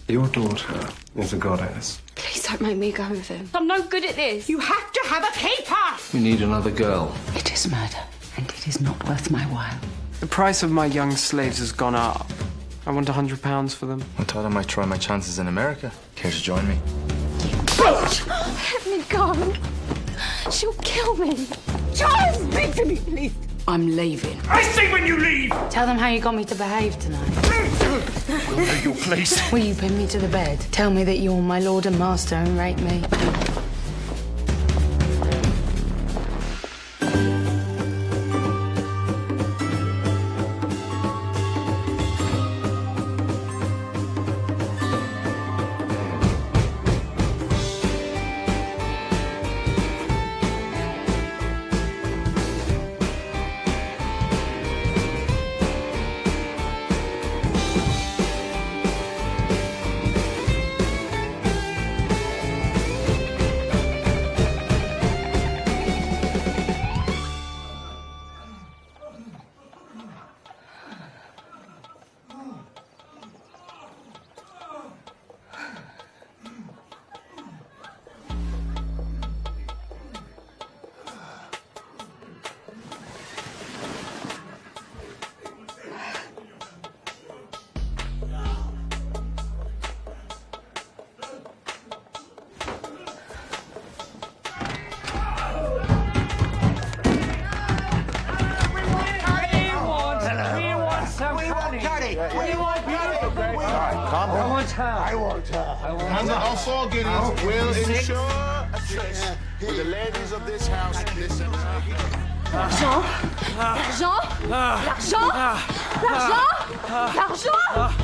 Your daughter is a goddess. Please don't make me go with him. I'm no good at this. You have to have a keeper! We need another girl. It is murder, and it is not worth my while. The price of my young slaves has gone up. I want £100 for them. I thought I might try my chances in America. Care to join me? Bitch! Let me go. She'll kill me. Charles, speak to me, please! I'm leaving. I say when you leave! Tell them how you got me to behave tonight. We'll know your place. Will you pin me to the bed? Tell me that you're my lord and master and rape me. I want her. And also Guineas will ensure a tryst with the ladies of this house. Listen. L'argent! L'argent! L'argent! L'argent! L'argent!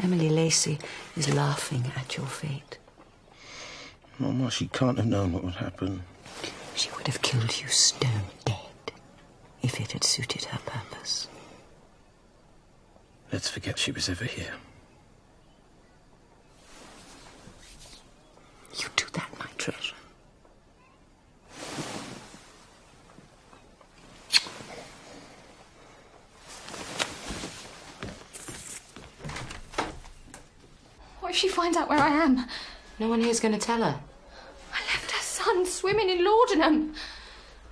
Emily Lacey is laughing at your fate. Mama, she can't have known what would happen. She would have killed you stone dead if it had suited her purpose. Let's forget she was ever here. You do that, my treasure. What if she finds out where I am? No one here's going to tell her. I left her son swimming in laudanum.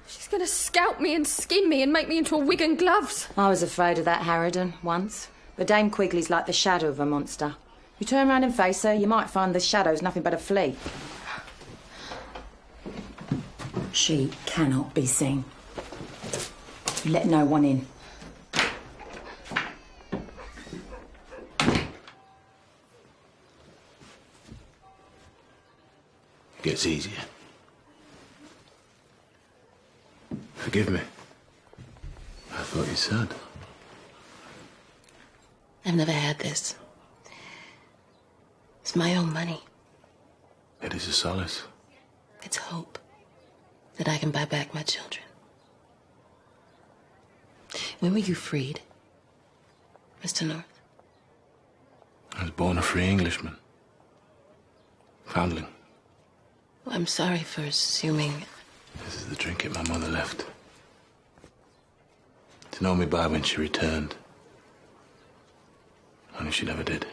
She's going to scalp me and skin me and make me into a wig and gloves. I was afraid of that Harridan once. But Dame Quigley's like the shadow of a monster. You turn round and face her, you might find the shadow's nothing but a flea. She cannot be seen. You let no one in. Gets easier. Forgive me. I thought you said. I've never had this. It's my own money. It is a solace. It's hope that I can buy back my children. When were you freed, Mr. North? I was born a free Englishman. Foundling. Well, I'm sorry for assuming. This is the trinket my mother left. To know me by when she returned. Only she never did.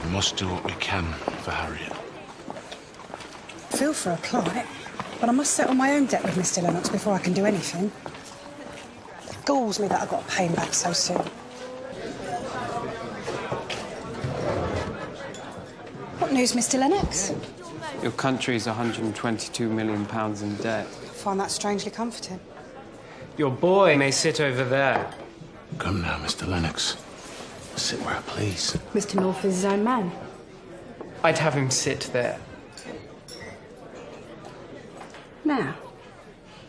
We must do what we can for Harriet. Feel for a plight, but I must settle my own debt with Mr. Lennox before I can do anything. It galls me that I've got to pay him back so soon. What news, Mr. Lennox? Your country's £122 million in debt. I find that strangely comforting. Your boy may sit over there. Come now, Mr. Lennox. Sit where I please. Mr. North is his own man. I'd have him sit there. Now,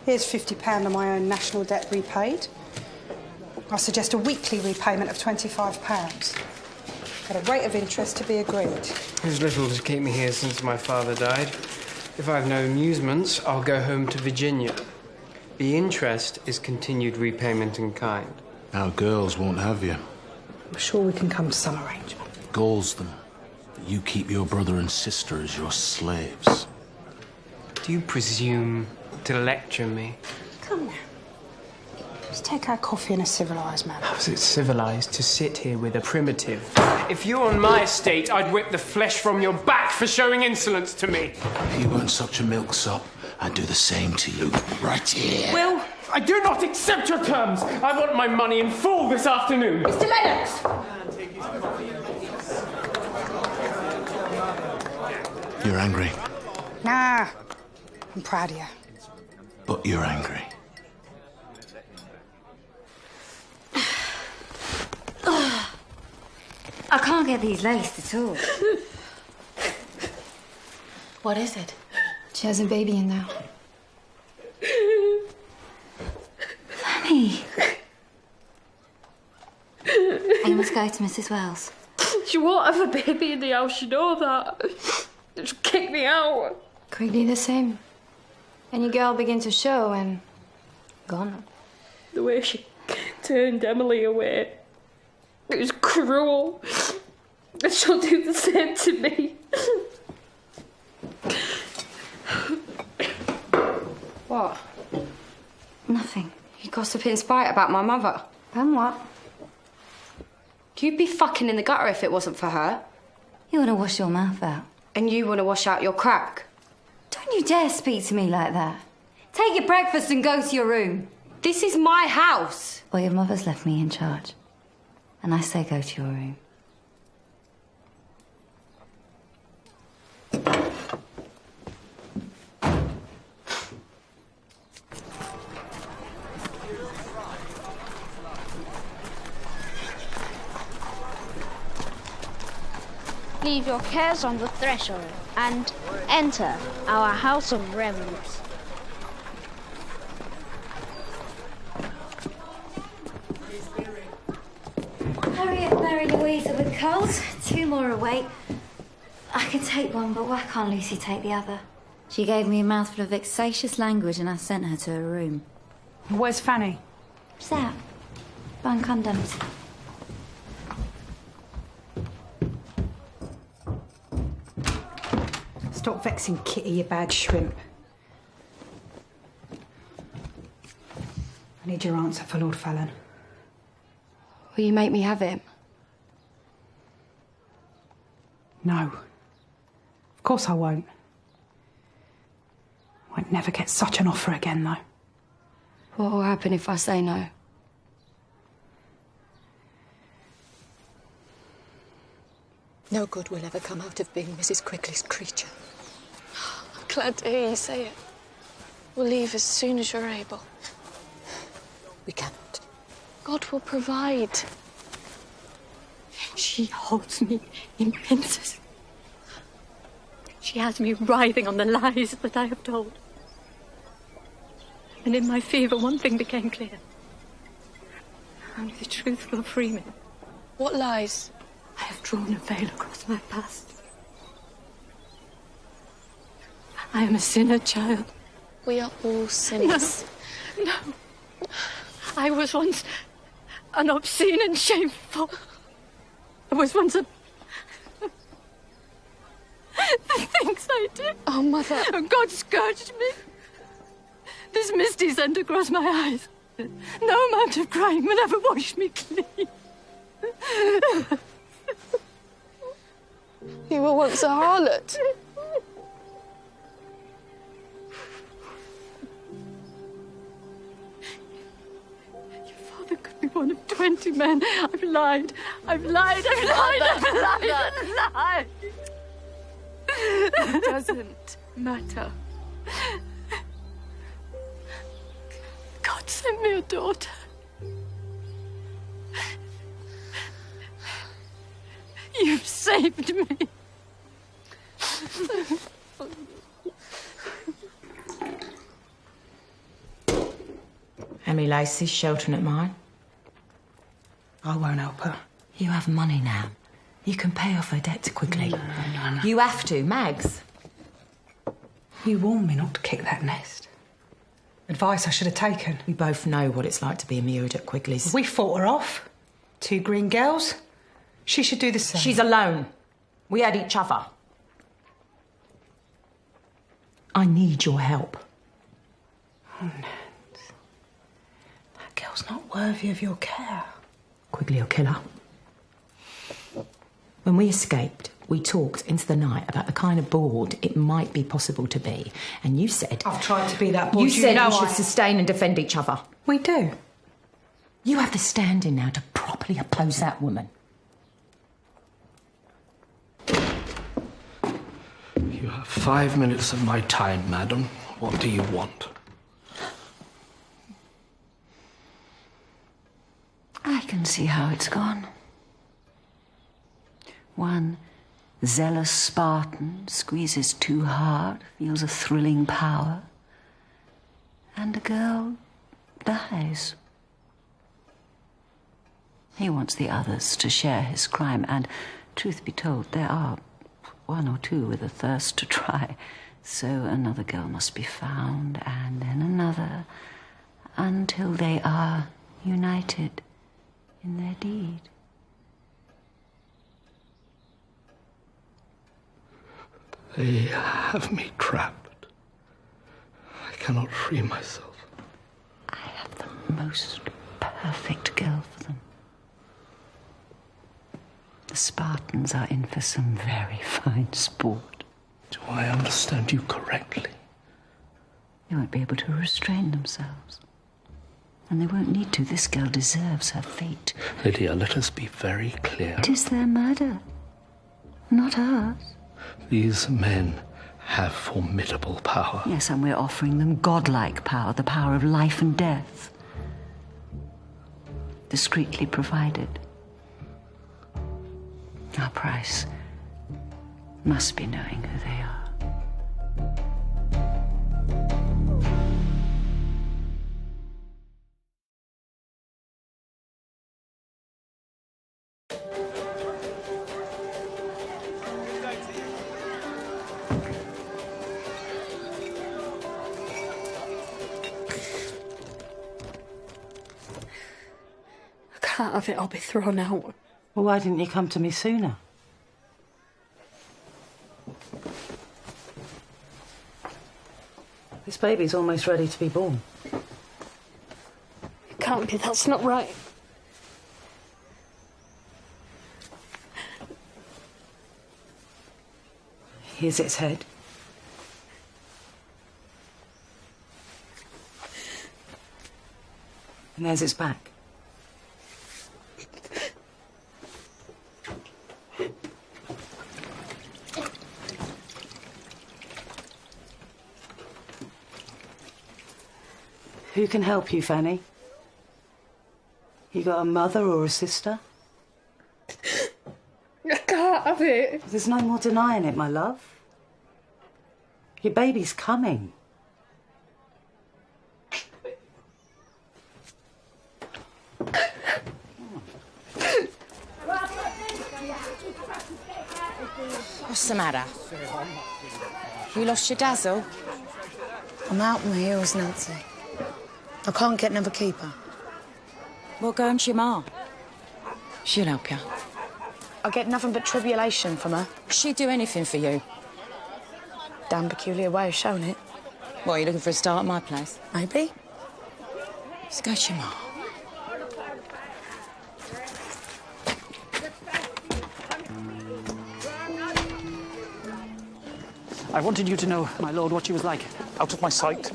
here's £50 of my own national debt repaid. I suggest a weekly repayment of £25. At a rate of interest to be agreed. There's little to keep me here since my father died. If I've no amusements, I'll go home to Virginia. The interest is continued repayment in kind. Our girls won't have you. I'm sure we can come to some arrangement. Galls them. You keep your brother and sister as your slaves. Do you presume to lecture me? Come now. Let's take our coffee in a civilised manner. How's it civilised to sit here with a primitive? If you were on my estate, I'd whip the flesh from your back for showing insolence to me. If you weren't such a milksop, I'd do the same to you. Right here. Will, I do not accept your terms. I want my money in full this afternoon. Mr. Lennox! You're angry, Nah, I'm proud of you. but you're angry. I can't get these laced at all. What is it? She has a baby in there. Fanny! And you must go to Mrs. Wells. She won't have a baby in the house, you know that. She'll kick me out. Quigley the same. Any girl begin to show and... gone. The way she turned Emily away, it was cruel. And she'll do the same to me. What? Nothing. You gossip in spite about my mother. And what? You'd be fucking in the gutter if it wasn't for her. You want to wash your mouth out. And you want to wash out your crack. Don't you dare speak to me like that. Take your breakfast and go to your room. This is my house. Well, your mother's left me in charge. And I say go to your room. Leave your cares on the threshold and enter our house of reverence. Harriet married Louisa with Coles. 2 more away. I can take one, but why can't Lucy take the other? She gave me a mouthful of vexatious language and I sent her to her room. Where's Fanny? What's that? Buying condoms. Stop vexing Kitty, you bad shrimp. I need your answer for Lord Fallon. Will you make me have him? No. Of course I won't. I'd never get such an offer again, though. What will happen if I say no? No good will ever come out of being Mrs. Quigley's creature. I'm glad to hear you say it. We'll leave as soon as you're able. We cannot. God will provide. She holds me in pincers. She has me writhing on the lies that I have told. And in my fever, one thing became clear. Only the truth will free me. What lies? I have drawn a veil across my past. I am a sinner, child. We are all sinners. No. I was once an obscene and shameful. I was once a... the things I did. Oh, Mother. God scourged me. This misty sent across my eyes. No amount of crying will ever wash me clean. You were once a harlot. Your father could be one of 20 men. I've lied. I've lied. I've lied. I've lied. I've lied. It doesn't matter. God sent me a daughter. You've saved me. Emily Lacey's sheltering at mine. I won't help her. You have money now. You can pay off her debt to Quigley. No. You have to, Mags. You warned me not to kick that nest. Advice I should have taken. We both know what it's like to be immured at Quigley's. We fought her off. 2 green girls. She should do the same. She's alone. We had each other. I need your help. Oh, Nat. That girl's not worthy of your care. Quigley will kill her. When we escaped, we talked into the night about the kind of board it might be possible to be. And you said... I've tried to be that board. You said we should sustain and defend each other. We do. You have the standing now to properly oppose that woman. You have 5 minutes of my time, madam. What do you want? I can see how it's gone. One zealous Spartan squeezes too hard, feels a thrilling power, and a girl dies. He wants the others to share his crime, and, truth be told, there are 1 or 2 with a thirst to try. So another girl must be found, and then another, until they are united in their deed. They have me trapped. I cannot free myself. I have the most perfect girl for them. The Spartans are in for some very fine sport. Do I understand you correctly? They won't be able to restrain themselves. And they won't need to. This girl deserves her fate. Lydia, let us be very clear. It is their murder, not ours. These men have formidable power. Yes, and we're offering them godlike power, the power of life and death. Discreetly provided. Our price must be knowing who they are. I can't have it. I'll be thrown out. Well, why didn't you come to me sooner? This baby's almost ready to be born. It can't be. That's not right. Here's its head. And there's its back. Who can help you, Fanny? You got a mother or a sister? I can't have it. There's no more denying it, my love. Your baby's coming. What's the matter? You lost your dazzle? I'm out on my heels, Nancy. I can't get another keeper. Well, go and to your ma. She'll help you. I get nothing but tribulation from her. She'd do anything for you. Damn peculiar way of showing it. What, are you looking for a start at my place? Maybe. Let's go to your ma. I wanted you to know, my lord, what she was like, out of my sight.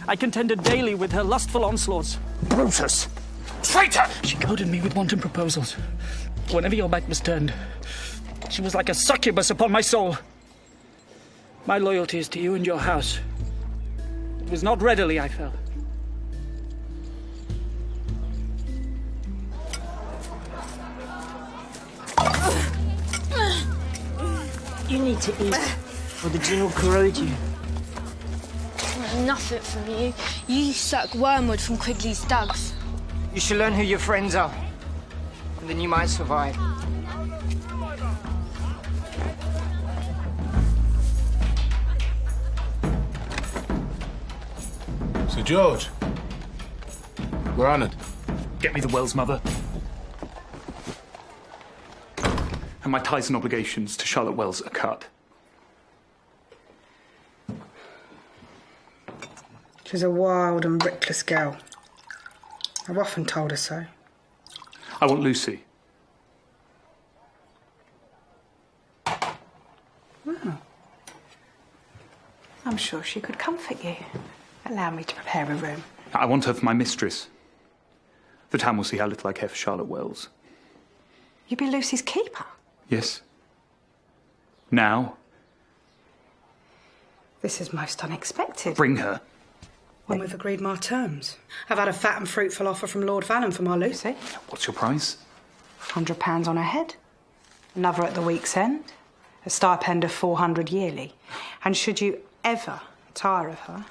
I contended daily with her lustful onslaughts. Brutus! Traitor! She goaded me with wanton proposals. Whenever your back was turned, She was like a succubus upon my soul. My loyalty is to you and your house. It was not readily I fell. You need to eat, or the gin will corrode you. Nothing from you. You suck wormwood from Quigley's dugs. You should learn who your friends are, and then you might survive. Sir George, we're on it. Get me the Wells, Mother. And my ties and obligations to Charlotte Wells are cut. She's a wild and reckless girl. I've often told her so. I want Lucy. Oh. I'm sure she could comfort you. Allow me to prepare a room. I want her for my mistress. The town will see how little I care for Charlotte Wells. You be Lucy's keeper? Yes. Now? This is most unexpected. Bring her. When we've agreed my terms. I've had a fat and fruitful offer from Lord Vanham for my Lucy. What's your price? £100 on her head. Another at the week's end. A stipend of 400 yearly. And should you ever tire of her,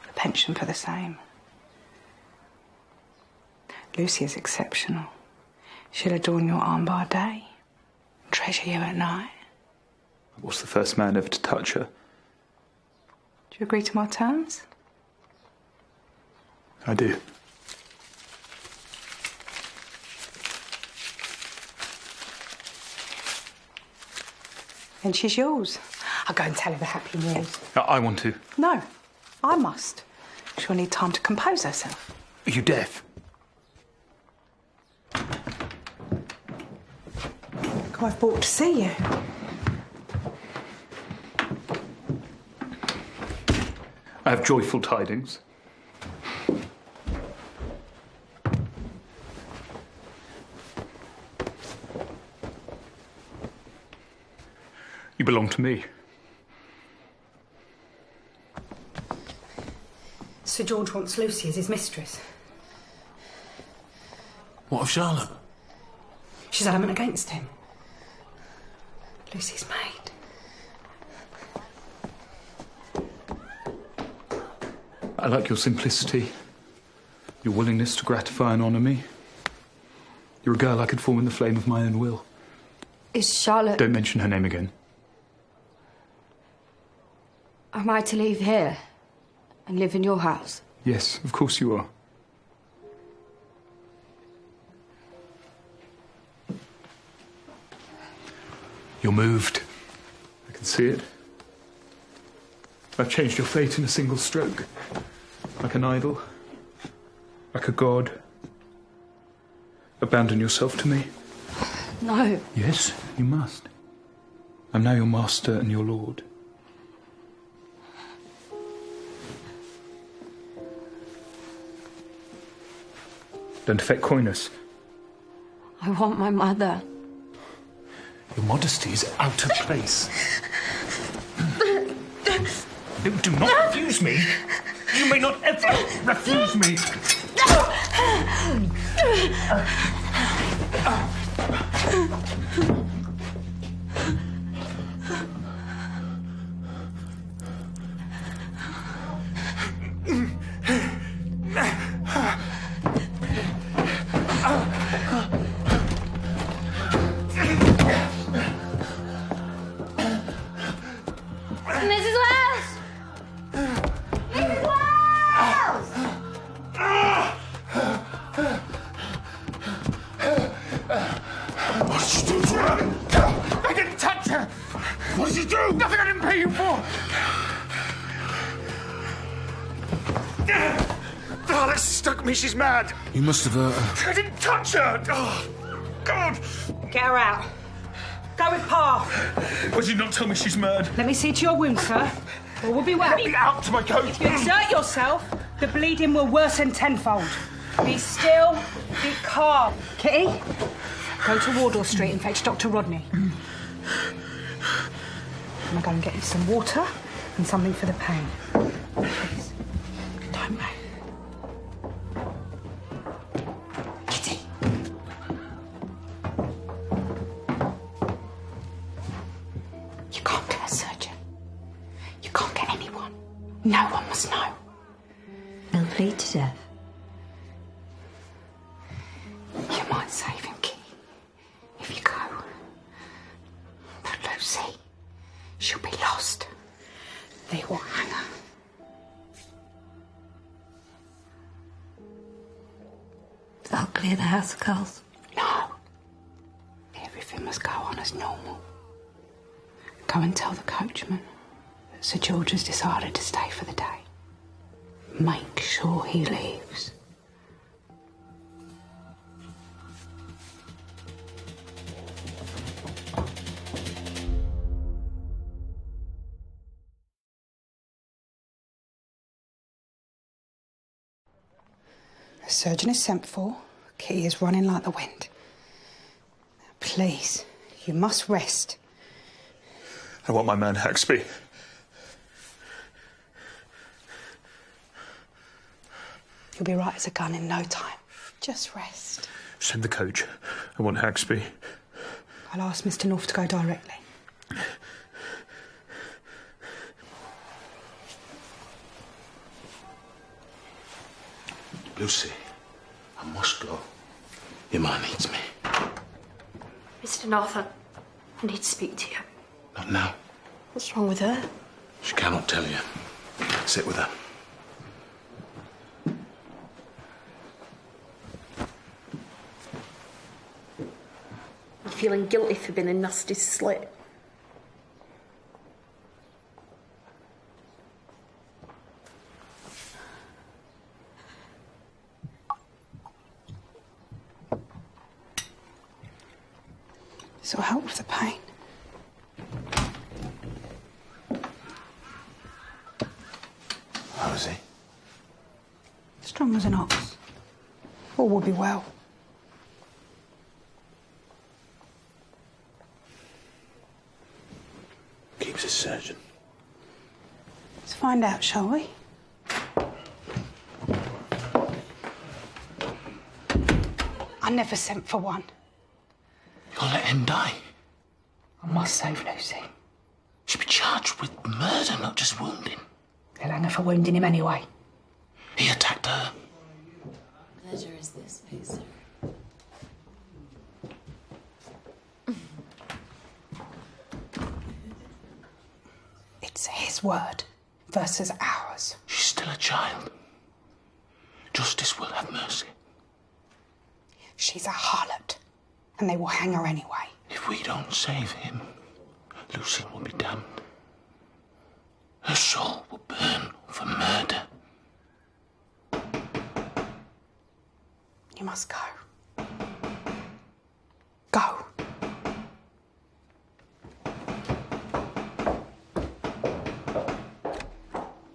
a pension for the same. Lucy is exceptional. She'll adorn your arm by day, treasure you at night. What's the first man ever to touch her? Do you agree to my terms? I do. And she's yours. I'll go and tell her the happy news. I want to. No, I must. She'll need time to compose herself. Are you deaf? Look, I've brought to see you. I have joyful tidings. You belong to me. Sir George wants Lucy as his mistress. What of Charlotte? She's adamant against him. Lucy's maid. I like your simplicity, your willingness to gratify and honour me. You're a girl I could form in the flame of my own will. Is Charlotte... Don't mention her name again. Am I to leave here and live in your house? Yes, of course you are. You're moved. I can see it. I've changed your fate in a single stroke. Like an idol. Like a god. Abandon yourself to me. No. Yes, you must. I'm now your master and your lord. Don't affect coyness. I want my mother. Your modesty is out of place. Do not refuse me. You may not ever refuse me. Mrs. Wells! Mrs. Wells! What did you do to her? I didn't touch her! What did you do? Nothing I didn't pay you for! Oh, that stuck me. She's mad. You must have hurt her. I didn't touch her! Oh, God! Get her out. Go with Pa. Why did you not tell me she's mad? Let me see to your wound, sir. All will be well. Get me out to my coat! If you exert yourself, the bleeding will worsen tenfold. Be still, be calm. Kitty, go to Wardour Street and fetch Dr. Rodney. going to go and get you some water and something for the pain. Please, don't move. Kitty. You can't get a surgeon. You can't get anyone. No one must know. He'll bleed to death. You might save him, Key, if you go. But Lucy, she'll be lost. They will hang her. I'll clear the house of coals. No. Everything must go on as normal. Go and tell the coachman that Sir George has decided to stay for the day. Make sure he leaves. A surgeon is sent for. Kitty is running like the wind. Please, you must rest. I want my man Haxby. You'll be right as a gun in no time. Just rest. Send the coach. I want Haxby. I'll ask Mr. North to go directly. Lucy, I must go. Your man needs me. Mr. North, I need to speak to you. Not now. What's wrong with her? She cannot tell you. Sit with her. I'm feeling guilty for being a nasty slit. This will help with the pain. How is he? Strong as an ox. All will be well. Keeps his surgeon. Let's find out, shall we? I never sent for one. You'll let him die? I must save Lucy. She'll be charged with murder, not just wounding. They'll hang her for wounding him anyway. He attacked her. Pleasure is this, Pacer. It's his word versus ours. She's still a child. Justice will have mercy. She's a harlot, and they will hang her anyway. If we don't save him, Lucy will be damned. Her soul will burn for murder. You must go. Go.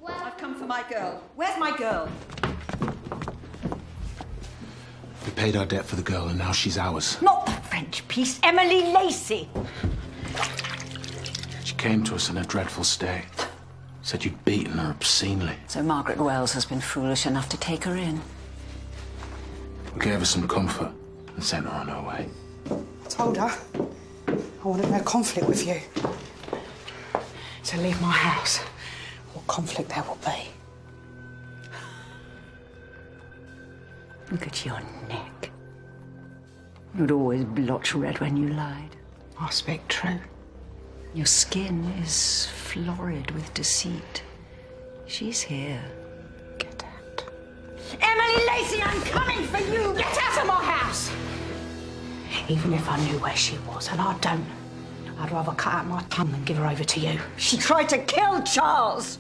I've come for my girl. Where's my girl? We paid our debt for the girl and now she's ours. Not the French piece, Emily Lacey. She came to us in a dreadful state. Said you'd beaten her obscenely. So Margaret Wells has been foolish enough to take her in. We gave her some comfort and sent her on her way. I told her I wanted no conflict with you. So leave my house. What conflict there will be. Look at your neck. You'd always blotch red when you lied. I speak true. Your skin is florid with deceit. She's here. Get out. Emily Lacey, I'm coming for you! Get out of my house! Even if I knew where she was, and I don't, I'd rather cut out my tongue than give her over to you. She tried to kill Charles!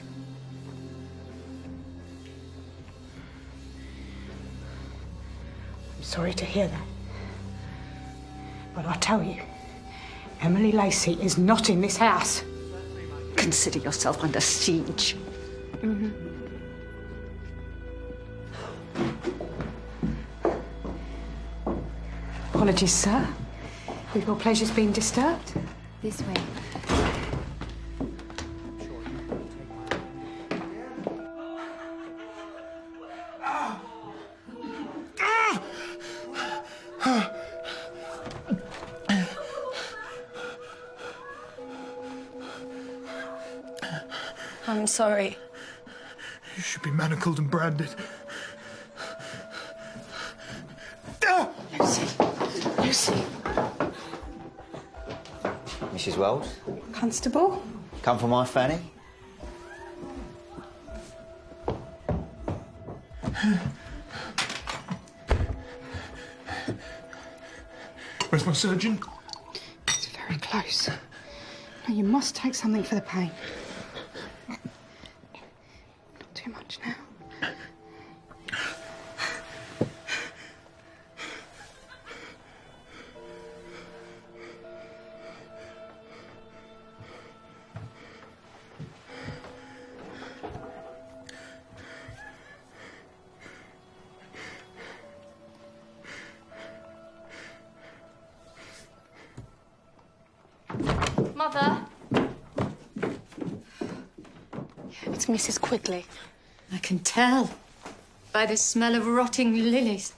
I'm sorry to hear that. But I tell you, Emily Lacey is not in this house. Consider yourself under siege. Apologies, sir. Have your pleasures been disturbed? This way. I'm sorry. You should be manacled and branded. Lucy. Lucy. Mrs. Wells, Constable? come for my Fanny? Where's my surgeon? It's very close. Now, you must take something for the pain. Not too much now. Mother? It's Mrs. Quigley. I can tell by the smell of rotting lilies.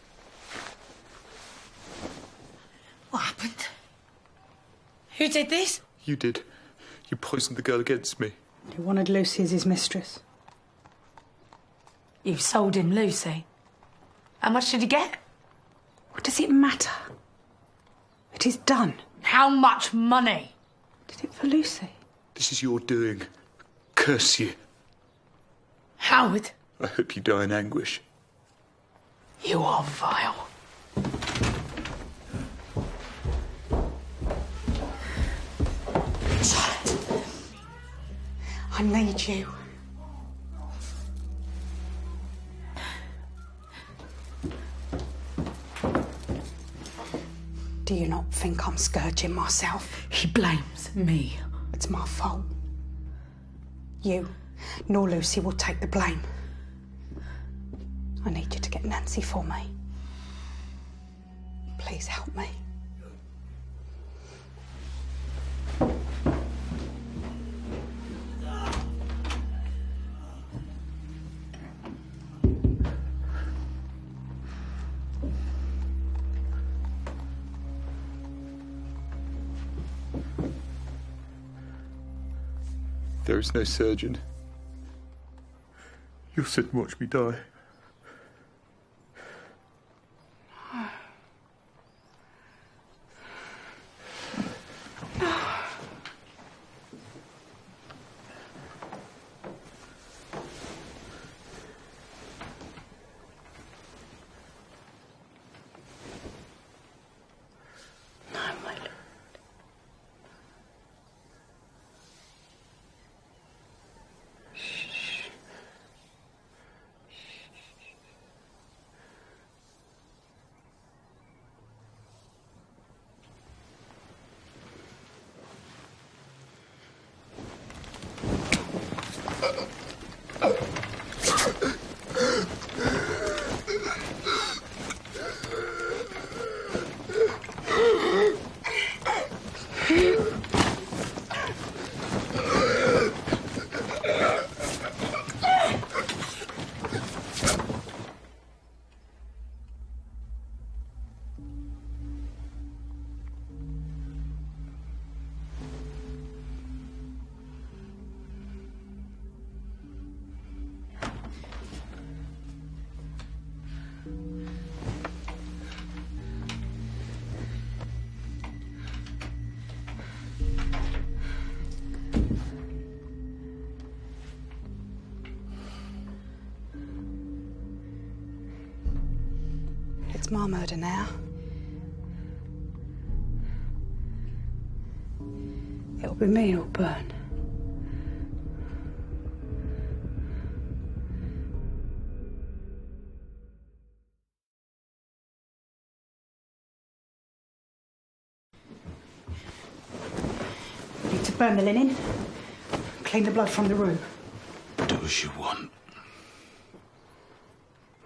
What happened? Who did this? You did. You poisoned the girl against me. He wanted Lucy as his mistress. You sold him Lucy. How much did he get? What does it matter? It is done. How much money? Did it for Lucy? This is your doing. Curse you. Howard, I hope you die in anguish. you are vile. Charlotte, I need you. Do you not think I'm scourging myself? He blames me. It's my fault. You nor Lucy will take the blame. I need you to get Nancy for me. Please help me. There is no surgeon. You'll sit and watch me die. It's my murder now. It'll be me who'll burn. Need to burn the linen, clean the blood from the room. Do as you want.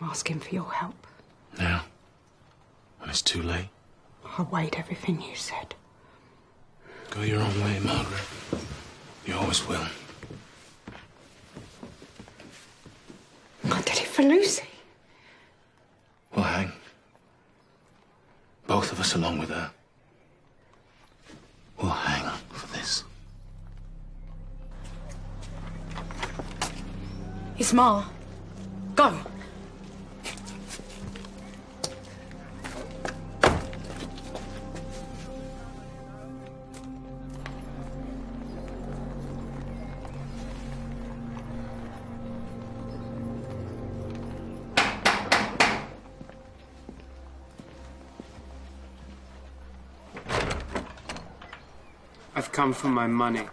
I'm asking for your help. Now? When it's too late? I weighed everything you said. Go your own way, Margaret. You always will. I did it for Lucy. We'll hang. Both both of us along with her. We'll hang for this. Ismail, go. I've come for my money.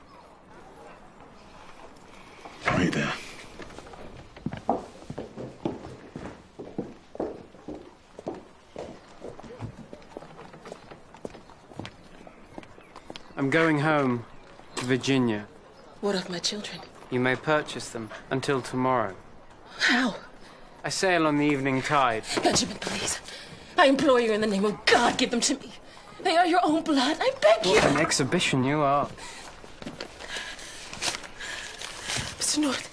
Right there. I'm going home to Virginia. What of my children? You may purchase them until tomorrow. How? I sail on the evening tide. Benjamin, please. I implore you in the name of God, give them to me. They are your own blood. I beg you. What an exhibition you are. Mr. North,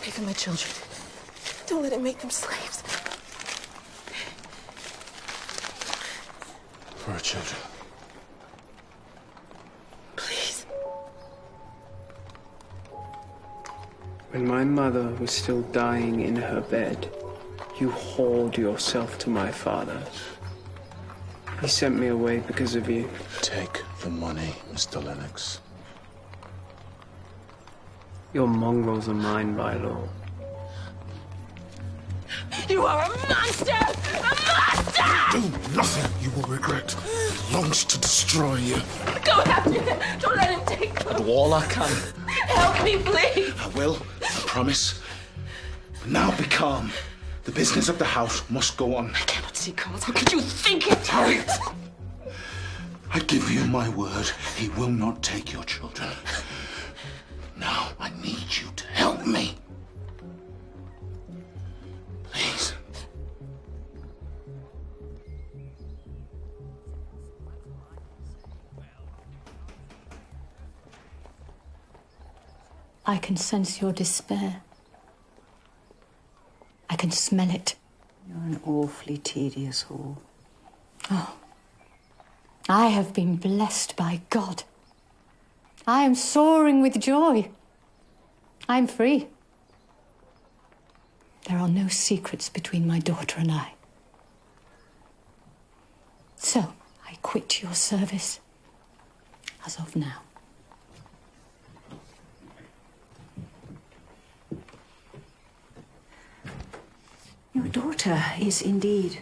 pay for my children. Don't let it make them slaves. For our children. Please. When my mother was still dying in her bed, you hauled yourself to my father. He sent me away because of you. Take the money, Mr. Lennox. Your mongrels are mine by law. You are a monster! A monster! Do nothing you will regret. He longs to destroy you. Go after him! Don't let him take them! I do all I can. Help me, please! I will, I promise. But now be calm. The business of the house must go on. I cannot see Carlos. How could you think it? Harriet! I give you my word, he will not take your children. Now, I need you to help me. Please. I can sense your despair. I can smell it. You're an awfully tedious whore. Oh, I have been blessed by God. I am soaring with joy. I'm free. There are no secrets between my daughter and I. So, I quit your service as of now. Your daughter is indeed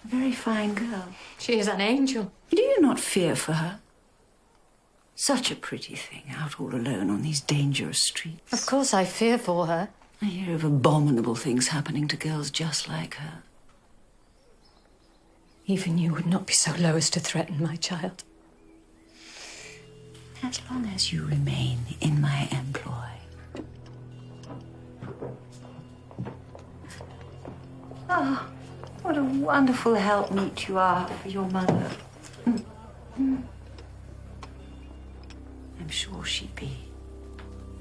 a very fine girl. She is an angel. Do you not fear for her? Such a pretty thing, out all alone on these dangerous streets. Of course I fear for her. I hear of abominable things happening to girls just like her. Even you would not be so low as to threaten my child. As long as you remain in my employ. Oh, what a wonderful helpmeet you are for your mother. I'm sure she'd be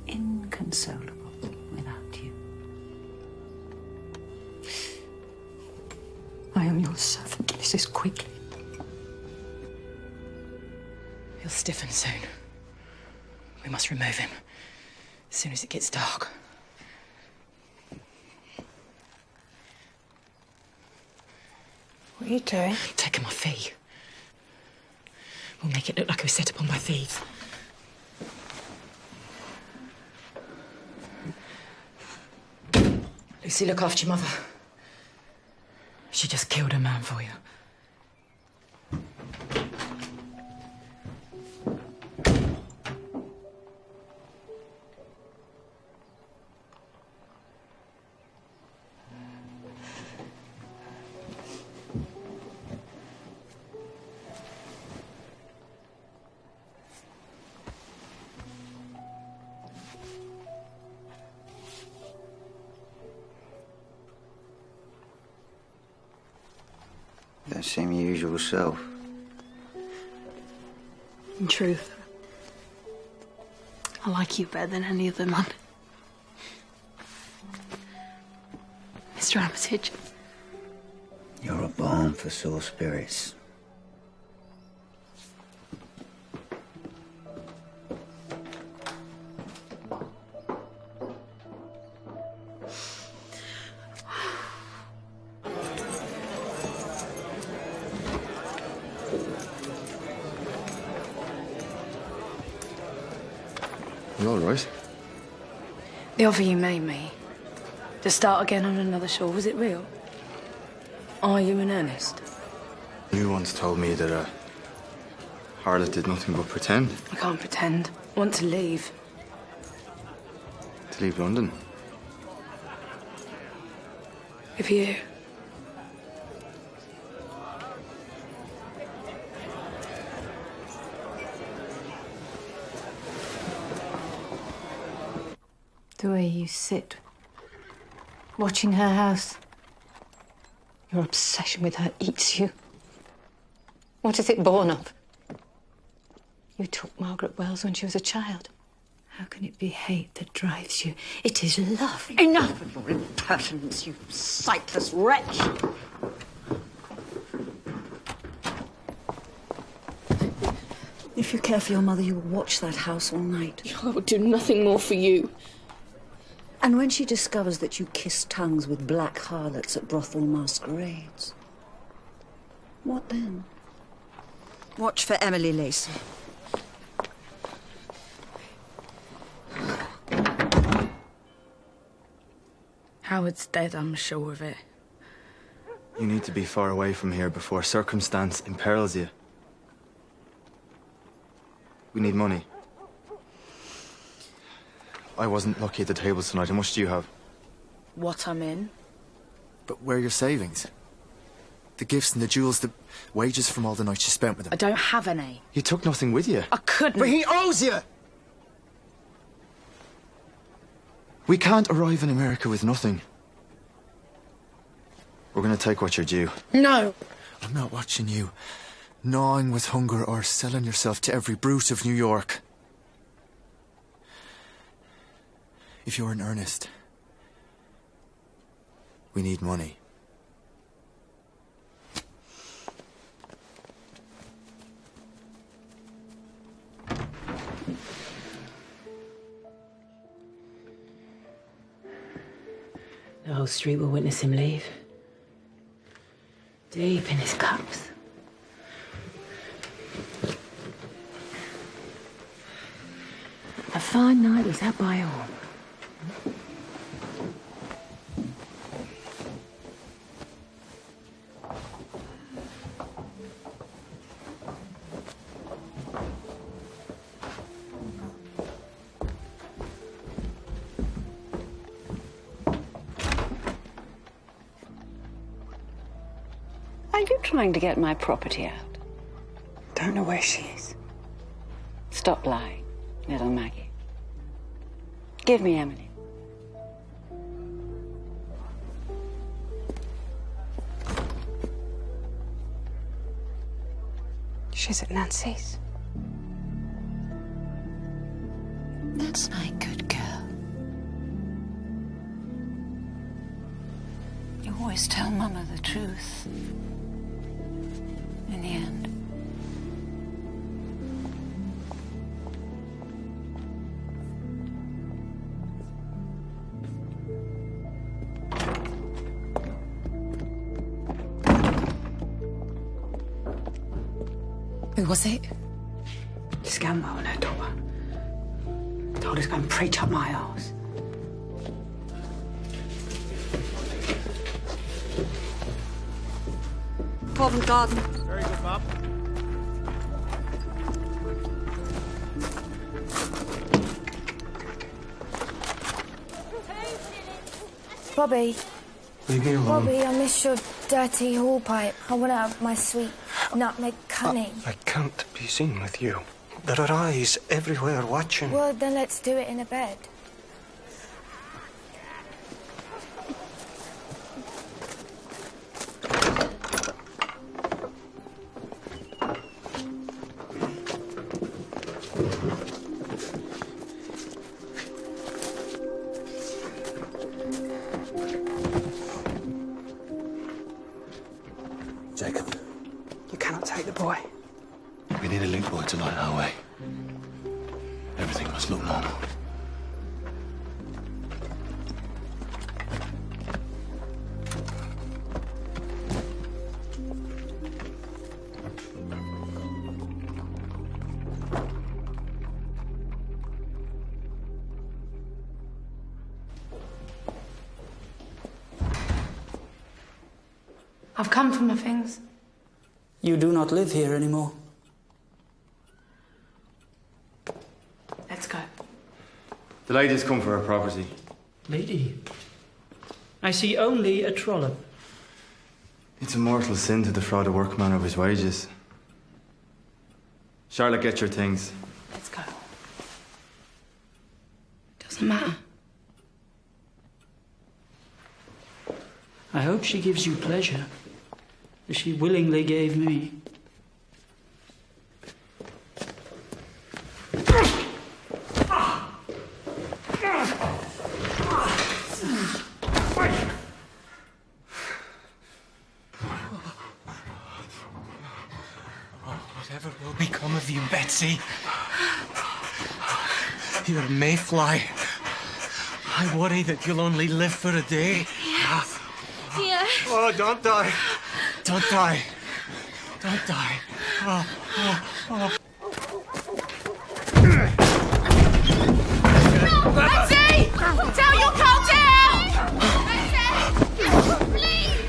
inconsolable without you. I am your servant, Mrs. Quigley. He'll stiffen soon. We must remove him as soon as it gets dark. What are you doing? Taking my fee. We'll make it look like it was set upon by thieves. Lucy, look after your mother. She just killed a man for you. Don't seem your usual self. In truth, I like you better than any other man. Mr. Armitage, You're a balm for sore spirits. You all right? The offer you made me to start again on another shore, was it real? Are you in earnest? You once told me that Harlot did nothing but pretend. I can't pretend. I want to leave. To leave London. With you. The way you sit, watching her house. Your obsession with her eats you. What is it born of? You took Margaret Wells when she was a child. How can it be hate that drives you? It is love. Enough of your impertinence, you sightless wretch! If you care for your mother, you will watch that house all night. I would do nothing more for you. And when she discovers that you kiss tongues with black harlots at brothel masquerades, what then? Watch for Emily Lacey. Howard's dead, I'm sure of it. You need to be far away from here before circumstance imperils you. We need money. I wasn't lucky at the tables tonight. How much do you have? What I'm in? But where are your savings? The gifts and the jewels, the wages from all the nights you spent with him. I don't have any. You took nothing with you. I couldn't. But he owes you! We can't arrive in America with nothing. We're gonna take what you're due. No! I'm not watching you gnawing with hunger or selling yourself to every brute of New York. If you're in earnest, we need money. The whole street will witness him leave. Deep in his cups. A fine night was had by all. Are you trying to get my property out? Don't know where she is. Stop lying, little Maggie. Give me Emily. She's at Nancy's. That's my good girl. You always tell Mama the truth. In the end. Who was it? Scambo and her daughter. Told her to go and preach up my arse. Covent Garden. Very good, Bob. Bobby. Leave me alone. Bobby, I miss your dirty hall pipe. I want to have my sweet nutmeg honey. I can't be seen with you. There are eyes everywhere watching. Well, then let's do it in a bed. You cannot take the boy. We need a link boy to light our way. Everything must look normal. I've come for my things. You do not live here anymore. Let's go. The lady's come for her property. Lady, I see only a trollop. It's a mortal sin to defraud a workman of his wages. Charlotte, get your things. Let's go. Doesn't matter. I hope she gives you pleasure, as she willingly gave me. Whatever will become of you, Betsy? You're a mayfly. I worry that you'll only live for a day. Yes. Yes. Oh, don't die. Don't die. Don't die. Oh, oh, oh. Betsy! Tell your cartel! Betsy! Please!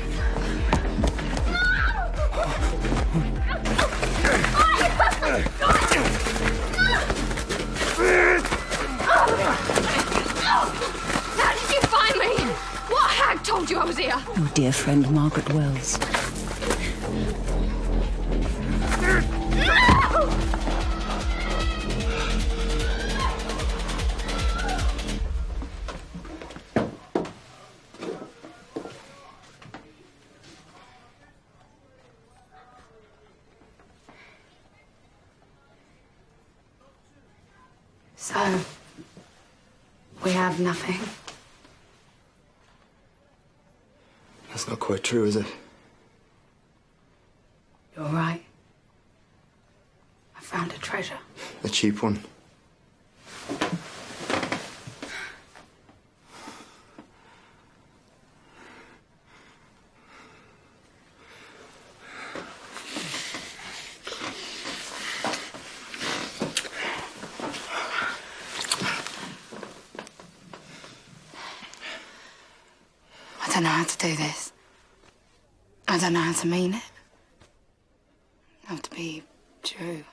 How did you find me? What hag told you I was here? Your dear friend Margaret Wells. So, we have nothing. That's not quite true, is it? You're right. I found a treasure. A cheap one. I don't know how to do this. I don't know how to mean it. How to be true.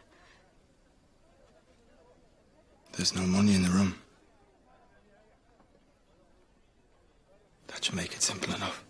There's no money in the room. That should make it simple enough.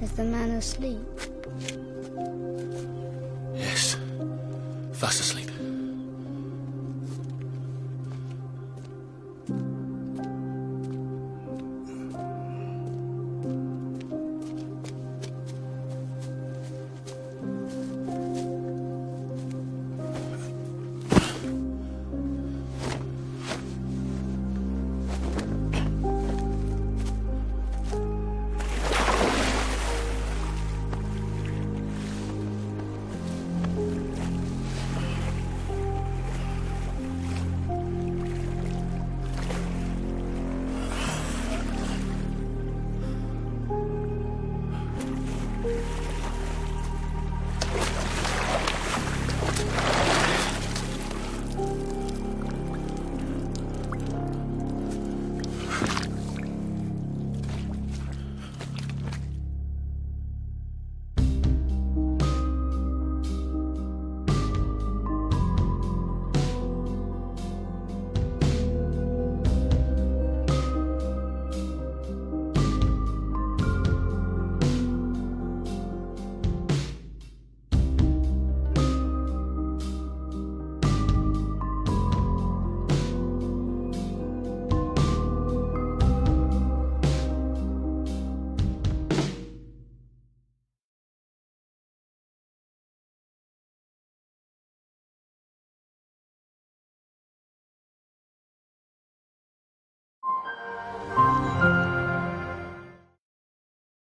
Is the man asleep? Yes. Fast asleep.